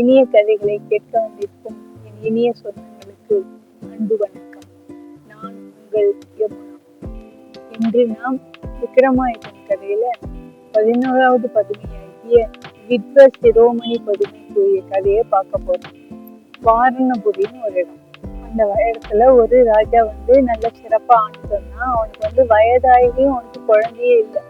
இனிய கதைகளை கேட்க வந்திருக்கும் என் இனிய சொந்தங்களுக்கு அன்பு வணக்கம். நான் உங்கள் யமுனா. இன்று நாம் விக்ரமாதித்தன் கதையில 11வது பதுமையாகிய வித்வ சிரோமணி பதுமை கூறிய கதையை பார்க்க போறோம். வாரணபுரின்னு ஒரு இடம். அந்த இடத்துல ஒரு ராஜா நல்ல சிறப்பா ஆண்டுன்னா அவனுக்கு வயதாகியும் அவனுக்கு குழந்தையே இல்லை.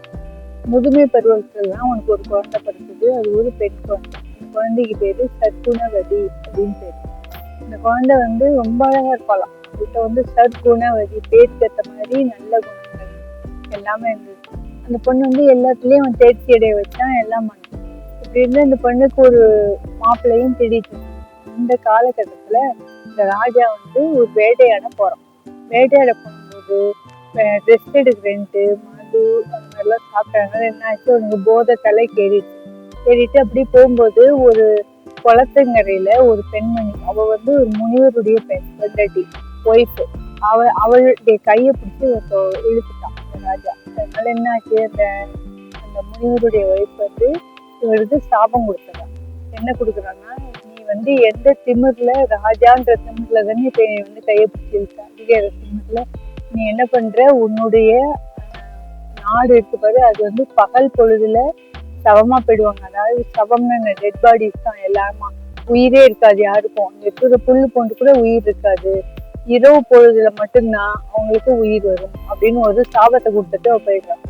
முதுமை பருவத்துலாம் அவனுக்கு ஒரு குழந்தை பிறந்தது. அது ஒரு பெண் குழந்தை. அந்த குழந்தைக்கு பேரு சற்குணவதி அப்படின்னு பேரு. இந்த குழந்தை ரொம்ப அழகா இருப்பாளாம். அவள்கிட்ட சற்குணவதி பேருக்கு ஏற்ற மாதிரி நல்ல குணங்கள் எல்லாமே இருந்தது. அந்த பொண்ணு எல்லாத்துலயும் அவன் தேர்ச்சி அடைய வச்சான், எல்லாம் பண்ணான். இப்படி இருந்து இந்த பொண்ணுக்கு ஒரு மாப்பிள்ளையும் தேடிட்டு இருந்தான். இந்த காலகட்டத்துல இந்த ராஜா ஒரு வேட்டையாட போறான். வேட்டையாட போகும்போது ரெஸ்ட் எடுக்கிறேன்ட்டு மது அந்த மாதிரிலாம் சாப்பிட்டாங்க. என்ன ஆச்சு, அவனுக்கு போதை தலை கேறிட்டு அப்படி போகும்போது ஒரு குளத்தங்கரையில ஒரு பெண்மணி, அவ ஒரு முனிவருடைய பெண்டாட்டி ஒய்ஃப், அவளுடைய கையை பிடிச்சி இழுத்துட்டான் அந்த ராஜா. அதனால என்ன ஆச்சு, அந்த முனிவருடைய ஒய்ஃப் இவருக்கு சாபம் கொடுத்துறான். என்ன கொடுக்குறான்னா, நீ எந்த திமிர்ல ராஜான்ற திமிர்ல தானே இப்ப கையை பிடிச்சி இழுத்த, அதிகார திமிர்ல நீ என்ன பண்ற, உன்னுடைய நாடு இருக்கு பாரு, அது பகல் பொழுதுல சவமா போயிடுவாங்க. அதாவது சவம்னு டெட் பாடிஸ் தான் எல்லாருமா, உயிரே இருக்காது யாருக்கும். இருக்கிற புல்லு போன்று கூட உயிர் இருக்காது. இரவு பொழுதுல மட்டும்தான் அவங்களுக்கு உயிர் வரும் அப்படின்னு ஒரு சாபத்தை கொடுத்துட்டு போயிடுறான்.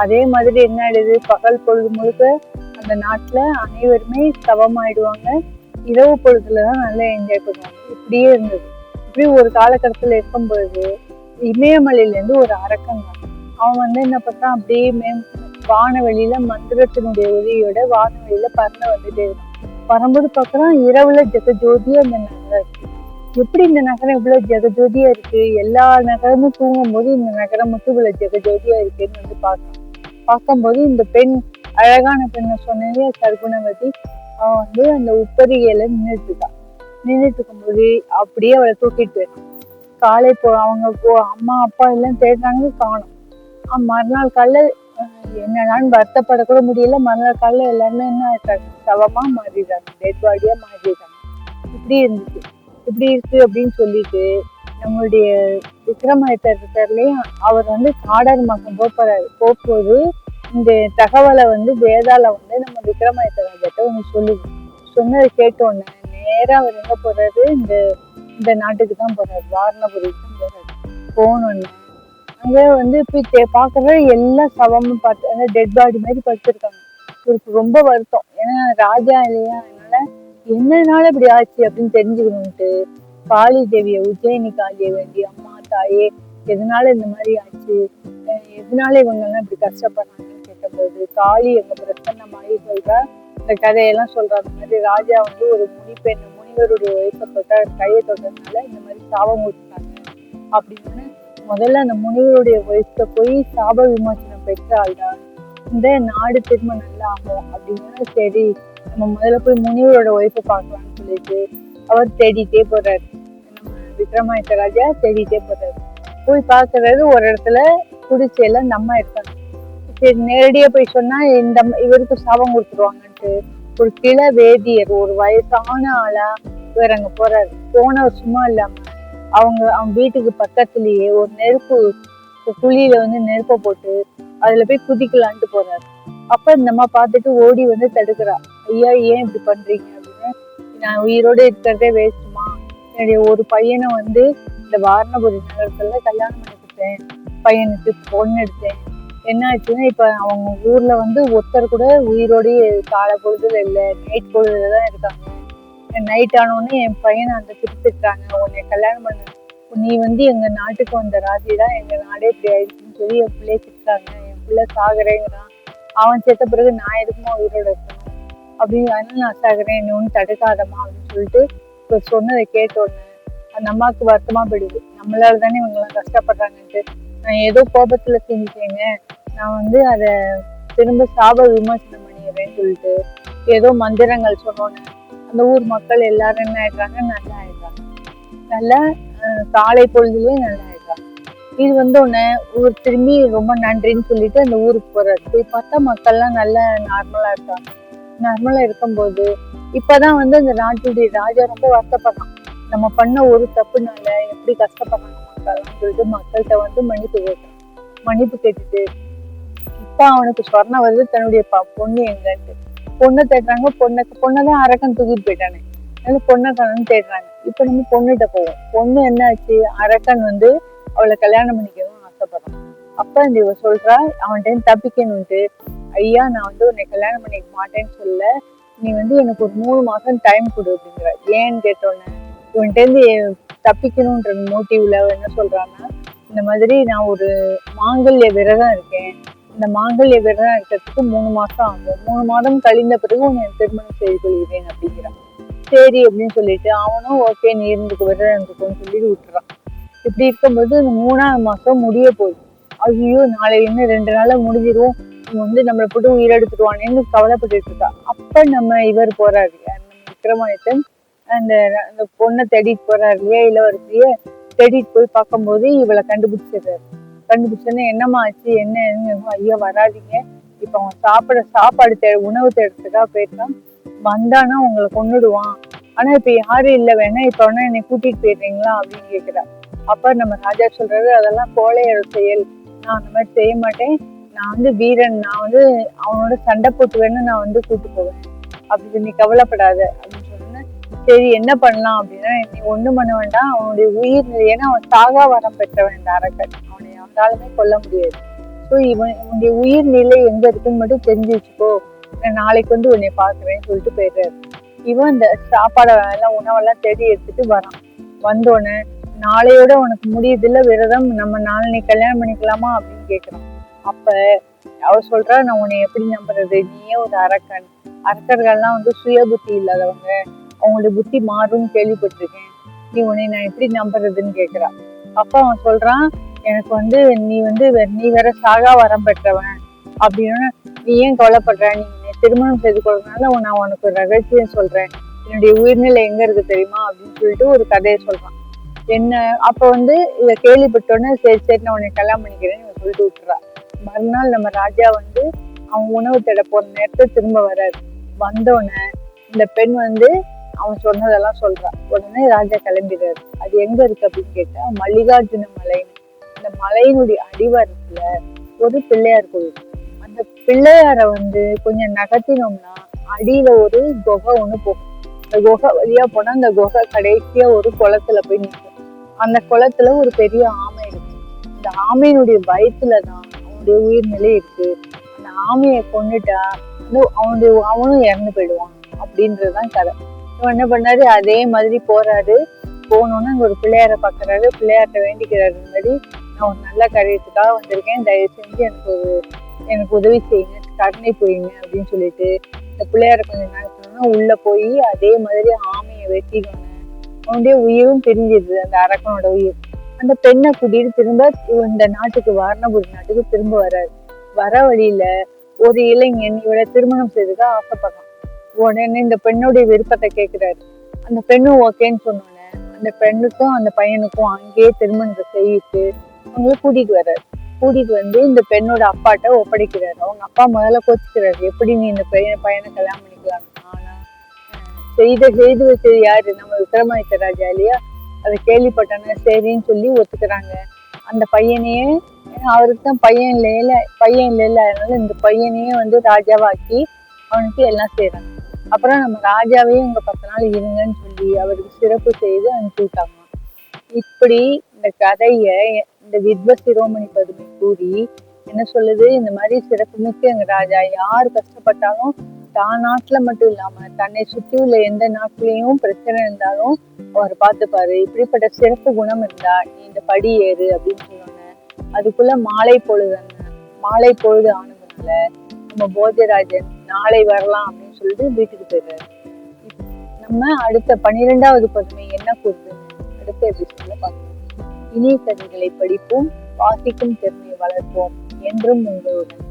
அதே மாதிரி என்ன ஆயிடுது, பகல் பொழுது முழுக்க அந்த நாட்டுல அனைவருமே சவமாயிடுவாங்க. இரவு பொழுதுலதான் நல்லா என்ஜாய் பண்ணுவாங்க. இப்படியே இருந்தது. இப்படி ஒரு காலகட்டத்துல இருக்கும் பொழுது இமயமலையில இருந்து ஒரு அரக்கன் அவன் என்ன பார்த்தான், அப்படியே வானவெளியில மந்திரத்தினுடைய உதவியோட வானவெளியில பறந்து வந்துட்டே இருக்கான். வரும்போது பார்க்கறான், இரவுல ஜெகஜோதியா இந்த நகரம் இருக்கு. எப்படி இந்த நகரம் இவ்வளவு ஜெகஜோதியா இருக்கு, எல்லா நகரமும் தூங்கும் போது இந்த நகரம் மட்டும் இவ்வளவு ஜெகஜோதியா இருக்குன்னு பார்க்கும்போது இந்த பெண், அழகான பெண்ணை சொன்னே சற்குணவதி, அவன் அந்த உப்பரிகையில நின்றுட்டு இருக்கும்போது அப்படியே அவளை தூக்கிட்டு போயிடும். காலை அவங்க அம்மா அப்பா எல்லாம் தேடுறாங்க, காணும். மறுநாள் காலைல என்னன்னு வருத்தப்படக்கூட முடியல. மறுநாள் காலைல எல்லாருமே என்ன ஆயிட்டாங்க, சவமா மாறிடுறாங்க, டெட் பாடியா மாறிடுறாங்க. இப்படி இருந்துச்சு. இப்படி இருக்கு அப்படின்னு சொல்லிட்டு நம்மளுடைய விக்ரமாதித்தர் இருக்காருலயும் அவர் காடர் மாசம் போகும்போது இந்த தகவலை வேதாள நம்ம விக்ரமாதித்தர் ராஜாட்ட சொன்னதை கேட்டோன்னு நேரா அவர் எங்க போறாரு, இந்த நாட்டுக்கு தான் போறாரு, வாரணபுரிக்கு தான் போறாரு. போனோன்னு அங்க போய் பாக்குற எல்லா சவமும் பார்த்து டெட் பாடி மாதிரி படுத்திருக்காங்க. இவருக்கு ரொம்ப வருத்தம். ஏன்னா ராஜா இல்லையா, அதனால என்னனால இப்படி ஆச்சு அப்படின்னு தெரிஞ்சுக்கணும்ட்டு காளி தேவிய, உஜ்ஜயினி காளியை வேண்டி, அம்மா தாயே எதனால இந்த மாதிரி ஆச்சு, எதனால இவங்க எல்லாம் இப்படி கஷ்டப்படுறாங்கன்னு கேட்டபோது காளி எங்க பிரசன்னமாகி சொல்றா, இந்த கதையெல்லாம் சொல்ற. அந்த மாதிரி ராஜா ஒரு முனிவருடைய வயசை கையை தொட்டதுனால இந்த மாதிரி சாபம் கொடுத்தாங்க அப்படின்னு முதல்ல அந்த முனிவருடைய வயசுல போய் சாப விமோசனம் பெற்றால்தான் இந்த நாடு திரும்ப நல்லா ஆகும் அப்படின்னு சரி நம்ம முதல்ல போய் முனிவரோட ஒய்ஃபை பார்க்கலாம்னு சொல்லிட்டு அவர் தேடிட்டே போறாரு. நம்ம விக்ரமாதித்த ராஜா தேடிட்டே போறாரு. போய் பார்க்கறது ஒரு இடத்துல குடிச்சையில இந்த அம்மா இருக்காங்க. சரி நேரடியா போய் சொன்னா இவருக்கு சாபம் கொடுத்துருவாங்கன்ட்டு ஒரு கிள வேதியர், ஒரு வயசான ஆளா இவர் அங்க போறாரு. போனவர் சும்மா இல்லாம அவன் வீட்டுக்கு பக்கத்துலயே ஒரு நெருப்பு குழியில நெருப்பை போட்டு அதுல போய் குதிக்கலான்ட்டு போறாரு. அப்ப இந்த அம்மா பார்த்துட்டு ஓடி தடுக்கிறா. ஐயா ஏன் இப்படி பண்றீங்க அப்படின்னு. நான் உயிரோட இருக்கிறதே வேஸ்ட்டுமா, என்னுடைய ஒரு பையனை இந்த வாரணபுரி நகரத்துல கல்யாணம் பண்ணிக்கிட்டேன், பையனுக்கு பொண்ணு எடுத்தேன். என்ன ஆச்சுன்னா இப்ப அவங்க ஊர்ல ஒருத்தர் கூட உயிரோடய காலை பொழுதுல இல்லை, நைட் பொழுதுலதான் இருக்காங்க. நைட் ஆனோடனே என் பையனை திருத்திட்டாங்க, உன்னை கல்யாணம் பண்ண நீ எங்க நாட்டுக்கு வந்த ராஜிதான், எங்க நாடே இப்படி ஆயிடுச்சுன்னு சொல்லி என் பிள்ளைய திட்டாங்க. என் பிள்ளை சாகுறேங்கிறான். அவன் செத்த பிறகு நான் எதுக்குமா உயிரோட இருக்கணும் அப்படின்னு, அதனால நான் சாகுறேன், என்ன ஒண்ணு தடுக்காதமா அப்படின்னு சொல்லிட்டு இப்ப சொன்னதை கேட்டோன்னு அந்த அம்மாவுக்கு வருத்தமா போயிடுது. நம்மளால தானே இவங்க எல்லாம் கஷ்டப்படுறாங்கன்ட்டு, நான் ஏதோ கோபத்துல செஞ்சுட்டேங்க, நான் அதை திரும்ப சாப விமோசனம் பண்ணிடுறேன்னு சொல்லிட்டு ஏதோ மந்திரங்கள் சொன்னோன்னு அந்த ஊர் மக்கள் எல்லாரும் என்ன ஆயிடுறாங்க, நல்லா ஆயிடுறாங்க. நல்லா காலை பொழுதுலயே நல்லா ஆயிடுறாங்க. இது உடனே ஊர் திரும்பி ரொம்ப நன்றின்னு சொல்லிட்டு அந்த ஊருக்கு போறாரு. போய் பார்த்தா மக்கள்லாம் நல்லா நார்மலா இருக்காங்க. நார்மலா இருக்கும்போது இப்பதான் வந்து அந்த நாட்டுடைய ராஜா ரொம்ப வருத்தப்படுறான். நம்ம பண்ண ஒரு தப்புனால எப்படி கஷ்டப்படுறாங்க மக்கள்லாம் சொல்லிட்டு மக்கள்கிட்ட வந்து மன்னிப்பு கேட்கறான். மன்னிப்பு கேட்டுட்டு இப்ப அவனுக்கு சொர்ணம் வருது தன்னுடைய பொண்ணு எங்கன்ட்டு. பொண்ணை தேடுறாங்க. பொண்ணதான் அரக்கன் தூக்கிட்டு போயிட்டானே, அதனால பொண்ணை காணும்னு தேடுறாங்க. இப்ப நம்ம பொண்ணுகிட்ட போவோம். பொண்ணு என்ன ஆச்சு, அரக்கன் வந்து அவளை கல்யாணம் பண்ணிக்கணும்னு ஆசைப்படுறான். அப்ப இந்த இவ சொல்றா அவன்கிட்ட தப்பிக்கணும்ட்டு, ஐயா நான் வந்து உன்னை கல்யாணம் பண்ணிக்க மாட்டேன்னு சொல்ல, நீ வந்து எனக்கு ஒரு 3 மாசம் டைம் கொடு அப்படிங்கிற. ஏன்னு கேட்டோன்னே இவன்கிட்ட இருந்து தப்பிக்கணும்ன்ற மோட்டிவ்ல என்ன சொல்றான்னா, இந்த மாதிரி நான் ஒரு மாங்கல்ய விரதம் இருக்கேன். இந்த மாங்கல்ய விரதம் இருக்கிறதுக்கு 3 மாசம் ஆகும். 3 மாதம் கழிந்த பிறகு உன்னை திருமணம் செய்து கொள்கிறேன் அப்படிங்கிறான். சரி அப்படின்னு சொல்லிட்டு அவனும் ஓகே நீ இருந்துக்கு விரதம் இருந்துக்குன்னு சொல்லிட்டு விட்டுறான். இப்படி இருக்கும்போது இந்த 3ஆவது மாசம் முடிய போகுது. ஐயோ நாளை இன்னும் 2 நாள்ல முடிஞ்சிரும், வந்து நம்மளை போட்டு உயிரெடுத்துருவானேன்னு கவலைப்பட்டு இருக்கா. அப்ப நம்ம இவர் போறாரு, நம்ம விக்ரமாதித்தன் அந்த அந்த பொண்ணை தேடிட்டு போறாரு இல்லையா, இளவரசிய தேடிட்டு போய் பார்க்கும்போது இவளை கண்டுபிடிச்சிடுறாரு. கண்டுபிடிச்சோன்னே என்னம்மா ஆச்சு என்ன, ஐயா வராதிங்க, இப்ப அவன் சாப்பாடு உணவு தேடுறதுக்காக போயிருக்கான், வந்தானா உங்களை கொன்னுடுவான், ஆனா இப்ப யாரும் இல்ல, வேணா இப்ப வேணா என்னை கூட்டிட்டு போயிடுறீங்களா அப்படின்னு கேக்குறா. அப்ப நம்ம ராஜா சொல்றாரு, அதெல்லாம் கோழையோட செயல், நான் அந்த மாதிரி செய்ய மாட்டேன், நான் வந்து வீரன், நான் வந்து அவனோட சண்டை போட்டு வேணா நான் வந்து கூட்டு போவேன், அப்படி நீ கவலைப்படாத அப்படின்னு சொன்னேன். சரி என்ன பண்ணலாம் அப்படின்னா, நீ ஒண்ணும் பண்ண வேண்டாம், அவனுடைய உயிர், ஏன்னா அவன் சாகா வரம் பெற்றவன் இந்த அரக்கன், அவனை யாராலுமே கொல்ல முடியாது. ஸோ இவனுடைய உயிர் நிலை எங்க இருக்குன்னு மட்டும் தெரிஞ்சு வச்சுக்கோ, நான் நாளைக்கு வந்து உன்னை பாக்குறேன்னு சொல்லிட்டு போயிடுறாரு. இவன் இந்த சாப்பாடை எல்லாம் உணவெல்லாம் தேடி எடுத்துட்டு வரான். வந்தோடனே நாளையோட உனக்கு முடியுதுல்ல விரதம், நம்ம நாளைக்கு கல்யாணம் பண்ணிக்கலாமா அப்படின்னு கேக்குறான். அப்ப அவ சொல்றா, நான் உன்னை எப்படி நம்புறது, நீயே ஒரு அரக்கன், அரக்கர்கள்லாம் வந்து சுய புத்தி இல்லாதவங்க, அவங்களுடைய புத்தி மாறும்னு கேள்விப்பட்டிருக்கேன், நீ உன்னை நான் எப்படி நம்புறதுன்னு கேக்குறான். அப்ப அவன் சொல்றான், எனக்கு வந்து நீ வேற சாகா வரம் பெற்றவன் அப்படின்னு, நீ ஏன் கவலைப்படுற, நீ திருமணம் செய்து கொள்றதுனால நான் உனக்கு ஒரு ரகசியம் சொல்றேன், என்னுடைய உயிர்நிலை எங்க இருக்கு தெரியுமா அப்படின்னு சொல்லிட்டு ஒரு கதையை சொல்றான். என்ன அப்ப வந்து இத கேள்விப்பட்டோன்னே சரி சரி நான் உன்னை கல்யாணம் பண்ணிக்கிறேன்னு சொல்லிட்டு விட்டுறா. மறுநாள் நம்ம ராஜா வந்து அவன் உணவு தேட போற நேரத்தை திரும்ப வராரு. வந்தோடனே இந்த பெண் வந்து அவன் சொன்னதெல்லாம் சொல்றா. உடனே ராஜா கிளம்பிடுறாரு. அது எங்க இருக்கு அப்படின்னு கேட்டா, மல்லிகார்ஜுன மலை, அந்த மலையினுடைய அடிவாரத்துல ஒரு பிள்ளையார் கோவில். அந்த பிள்ளையார வந்து கொஞ்சம் நகர்த்தினோம்னா அடியில ஒரு குகை ஒண்ணு போகும். அந்த குகை வழியா போனா அந்த குகை கடைசியா ஒரு குளத்துல போய் நிற்கும். அந்த குளத்துல ஒரு பெரிய ஆமை இருக்கு. அந்த ஆமையினுடைய வயிற்றுலதான் அவனுடைய உயிர்நிலை இருக்கு. அந்த ஆமையை கொண்டுட்டா அவனும் இறந்து போயிடுவான் அப்படின்றதுதான் கதை. இவன் என்ன பண்ணாரு, அதே மாதிரி போறாரு. போனோன்னு அங்க ஒரு பிள்ளையார பாக்குறாரு. பிள்ளையார்ட்ட வேண்டிக்கிறாரு, இந்த மாதிரி நான் ஒரு நல்ல காரியத்துக்காக வந்திருக்கேன், தயவு செஞ்சு எனக்கு உதவி செய்யுங்க, கருணை புரியுங்க அப்படின்னு சொல்லிட்டு இந்த பிள்ளையார கொஞ்சம் நடத்தணும்னா உள்ள போய் அதே மாதிரி ஆமையை வெட்டிக்கணும். அவனுடைய உயிரும் பிரிஞ்சிருது, அந்த அரக்கனோட உயிர். அந்த பெண்ணை கூட்டிட்டு திரும்ப இந்த நாட்டுக்கு, வாரணபுரி நாட்டுக்கு திரும்ப வர்றாரு. வர வழியில ஒரு இளைஞன் இவரை திருமணம் செய்துக்க ஆசைப்படுறான். உடனே இந்த பெண்ணுடைய விருப்பத்தை கேட்கிறாரு. அந்த பெண்ணும் ஓகேன்னு சொன்னோடனே அந்த பெண்ணுக்கும் அந்த பையனுக்கும் அங்கேயே திருமணத்தை செய்விட்டு அவங்கள கூட்டிட்டு வர்றாரு. கூட்டிட்டு வந்து இந்த பெண்ணோட அப்பாட்ட ஒப்படைக்கிறாரு. அவங்க அப்பா முதல்ல கோச்சுக்கிறாரு, எப்படி நீ இந்த பையனை கல்யாணம் பண்ணிக்கலாம், ஆனா செய்து வச்சது யாரு, நம்ம விக்ரமாதித்த ராஜா இல்லையா, அதை கேள்விப்பட்டாங்க, சரின்னு சொல்லி ஒத்துக்கிறாங்க. அந்த பையனையே, அவருக்கு தான் பையன் இல்லைல்ல, அதனால இந்த பையனையே வந்து ராஜாவாக்கி அவனுக்கு எல்லாம் செய்யறாங்க. அப்புறம் நம்ம ராஜாவையும் இங்க 10 நாள் இருங்கன்னு சொல்லி அவருக்கு சிறப்பு செய்து அனுப்பி விட்டாங்க. இப்படி இந்த கதைய இந்த வித்வ சிரோமணி பதுமை கூறி என்ன சொல்லுது, இந்த மாதிரி சிறப்புமிக்க எங்க ராஜா யார் கஷ்டப்பட்டாலும் தான் நாட்டுல மட்டும் இல்லாம தன்னை சுற்றி உள்ள எந்த நாட்டிலையும் பிரச்சனை இருந்தாலும் அவர் பார்த்துப்பாரு. இப்படிப்பட்ட சிறப்பு குணம் இருந்தா நீ இந்த படி ஏறு அப்படின்னு சொன்னாங்க. அதுக்குள்ள மாலை பொழுது ஆனதுனால நம்ம போஜராஜன் நாளை வரலாம் அப்படின்னு சொல்லிட்டு வீட்டுக்கு போயிடுறாரு. நம்ம அடுத்த 12வது பதுமை என்ன கூறுதுன்னு அடுத்த எபிசோட்ல பார்க்கலாம். இனிய கதைகளை படிப்போம், வாசிக்கும் திறனை வளர்ப்போம். என்றும் உங்களுடன்.